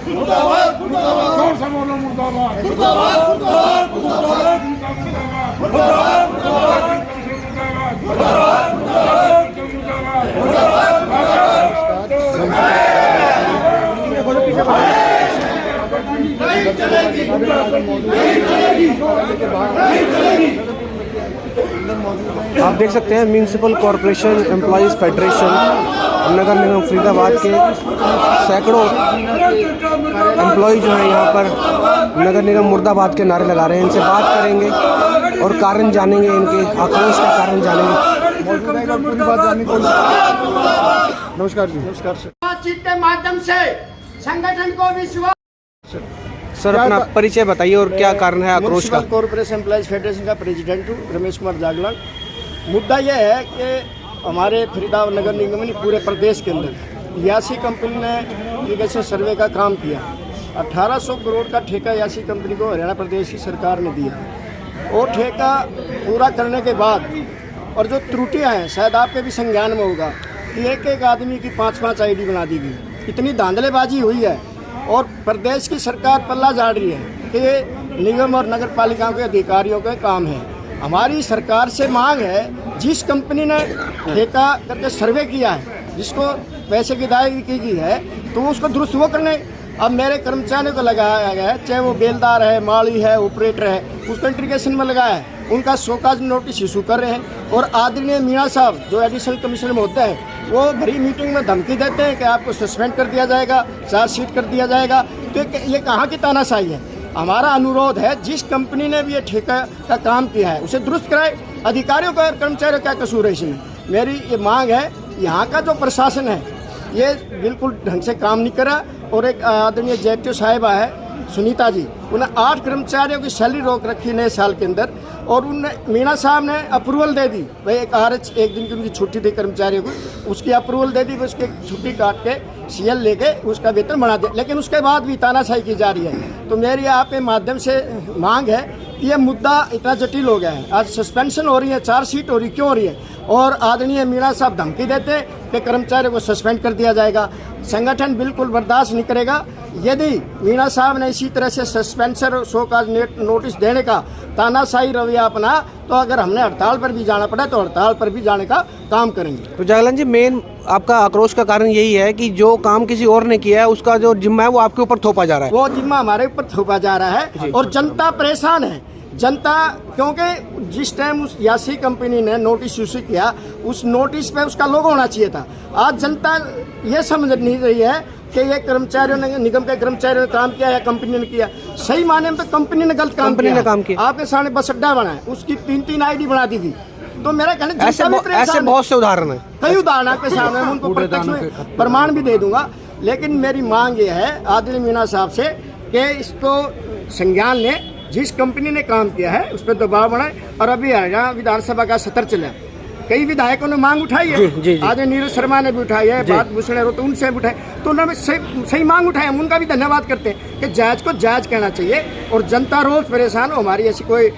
मुर्दाबाद मुर्दाबाद जोर से बोलो मुर्दाबाद मुर्दाबाद मुर्दाबाद मुर्दाबाद मुर्दाबाद मुर्दाबाद आप देख सकते हैं म्यूनिसिपल कॉरपोरेशन एम्प्लॉयज़ फेडरेशन नगर निगम फरीदाबाद के सैकड़ों एम्प्लॉय जो हैं यहाँ पर नगर निगम मुर्दाबाद के नारे लगा रहे हैं। इनसे बात करेंगे और कारण जानेंगे, इनके आक्रोश का कारण जानेंगे। नमस्कार जी। नमस्कार सर। बातचीत के माध्यम से संगठन को विश्वास। सर अपना परिचय बताइए और क्या कारण है आक्रोश का? कॉर्पोरेशन एम्प्लॉयज फेडरेशन का प्रेसिडेंट हूँ, रमेश कुमार जागलाल। मुद्दा यह है कि हमारे फरीदाबाद नगर निगम ने पूरे प्रदेश के अंदर 82 कंपनी ने इरिगेशन सर्वे का काम किया। 1800 करोड़ का ठेका 82 कंपनी को हरियाणा प्रदेश की सरकार ने दिया। वो ठेका पूरा करने के बाद और जो त्रुटियाँ हैं शायद आपके भी संज्ञान में होगा कि एक एक आदमी की 5-5 ID बना दी गई। इतनी धांधलेबाजी हुई है और प्रदेश की सरकार पल्ला झाड़ रही है कि निगम और नगर पालिकाओं के अधिकारियों का काम है। हमारी सरकार से मांग है, जिस कंपनी ने ठेका करके सर्वे किया है, जिसको पैसे की अदायगी की गई है, तो उसको दुरुस्त वो करने। अब मेरे कर्मचारियों को लगाया गया है, चाहे वो बेलदार है, माली है, ऑपरेटर है, उसको इंटीग्रेशन में लगाया है। उनका शोकाज नोटिस इशू कर रहे हैं और आदरणीय मीणा साहब जो एडिशनल कमिश्नर में होते हैं, वो भरी मीटिंग में धमकी देते हैं कि आपको सस्पेंड कर दिया जाएगा, चार्जशीट कर दिया जाएगा। तो ये कहाँ की तानाशाही है? हमारा अनुरोध है, जिस कंपनी ने भी ये ठेका का काम किया है उसे दुरुस्त कराए। अधिकारियों का और कर्मचारियों का कसूर है इसमें? मेरी ये मांग है, यहाँ का जो प्रशासन है ये बिल्कुल ढंग से काम नहीं करा। और एक आदरणीय जेटीओ साहिबा है सुनीता जी, उन्हें 8 कर्मचारियों की सैलरी रोक रखी नए साल के अंदर और उन्हें मीणा साहब ने अप्रूवल दे दी। भाई एक RH एक दिन की उनकी छुट्टी थी कर्मचारियों को, उसकी अप्रूवल दे दी। उसके छुट्टी काट के CL लेके उसका वेतन बढ़ा दे, लेकिन उसके बाद भी तानाशाही की जा रही है। तो मेरी आपके माध्यम से मांग है कि ये मुद्दा इतना जटिल हो गया है। आज सस्पेंशन हो रही है, चार्जशीट हो रही, क्यों हो रही है? और आदरणीय मीणा साहब धमकी देते हैं कि कर्मचारियों को सस्पेंड कर दिया जाएगा। संगठन बिल्कुल बर्दाश्त नहीं करेगा। यदि मीणा साहब ने इसी तरह से सस्पेंशन और शोकाज नोटिस देने का तानाशाही रवैया अपना, तो अगर हमने हड़ताल पर भी जाना पड़ा तो हड़ताल पर भी जाने का काम करेंगे। तो जागलाल जी, मेन आपका आक्रोश का कारण यही है कि जो काम किसी और ने किया है उसका जो जिम्मा है वो आपके ऊपर थोपा जा रहा है। वो जिम्मा हमारे ऊपर थोपा जा रहा है और जनता परेशान है। जनता, क्योंकि जिस टाइम उस 82 कंपनी ने नोटिस इशू किया, उस नोटिस पे उसका लोगो होना चाहिए था। आज जनता ये समझ नहीं रही है कि ये कर्मचारियों ने, निगम के कर्मचारियों ने काम किया या कंपनी ने किया। सही माने में तो कंपनी ने गलत काम किया। आपके सामने बस अड्डा बना है, उसकी 3-3 ID बना दी गई। तो मेरा कहना ऐसे बहुत से उदाहरण है, कई उदाहरण आपके सामने, मैं उनको प्रत्यक्ष में प्रमाण भी दे दूंगा। लेकिन मेरी मांग ये है आदरणीय मीणा साहब से कि इसको संज्ञान लें, जिस कंपनी ने काम किया है उस पर दबाव बनाए। और अभी हरियाणा विधानसभा का सत्र चला, कई विधायकों ने मांग उठाई है। आज नीरज शर्मा ने भी उठाई है, बात भूषण तो उनसे भी उठाई, तो उन्होंने सही मांग उठाई। हम उनका भी धन्यवाद करते हैं कि जायज को जायज कहना चाहिए और जनता रोज परेशान हो, हमारी ऐसी कोई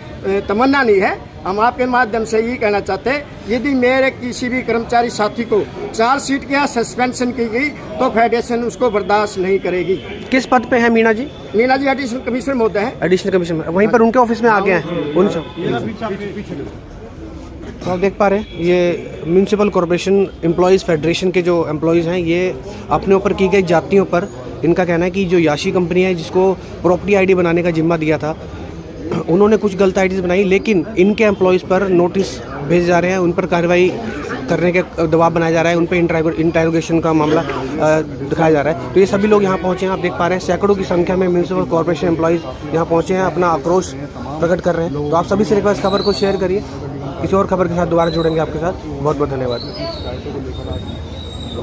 तमन्ना नहीं है। हम आपके माध्यम से यही कहना चाहते हैं, यदि मेरे किसी भी कर्मचारी साथी को चार्जशीट किया, सस्पेंशन की गई, तो फेडरेशन उसको बर्दाश्त नहीं करेगी। किस पद पे है मीणा जी? मीणा जी एडिशनल कमिश्नर महोदय हैं। एडिशनल कमिश्नर, वहीं पर उनके ऑफिस में आ गए हैं उनसे। तो आप देख पा रहे हैं, ये म्यूनिसिपल कॉरपोरेशन एम्प्लॉयज़ फेडरेशन के जो एम्प्लॉयज़ हैं, ये अपने ऊपर की गई जातियों पर इनका कहना है कि जो याशी कंपनी है जिसको प्रॉपर्टी ID बनाने का जिम्मा दिया था, उन्होंने कुछ गलत IDs बनाई, लेकिन इनके एम्प्लॉयज़ पर नोटिस भेजे जा रहे हैं, उन पर कार्रवाई करने के दबाव बनाया जा रहा है, उन पर इंटेरोगेशन का मामला दिखाया जा रहा है। तो ये सभी लोग यहाँ पहुँचे हैं, आप देख पा रहे हैं सैकड़ों की संख्या में म्यूनिसिपल कॉर्पोरेशन एम्प्लॉयज़ यहाँ पहुँचे हैं, अपना आक्रोश प्रकट कर रहे हैं। तो आप सभी से रिक्वेस्ट, खबर को शेयर करिए। किसी और खबर के साथ दोबारा जुड़ेंगे आपके साथ। बहुत बहुत धन्यवाद।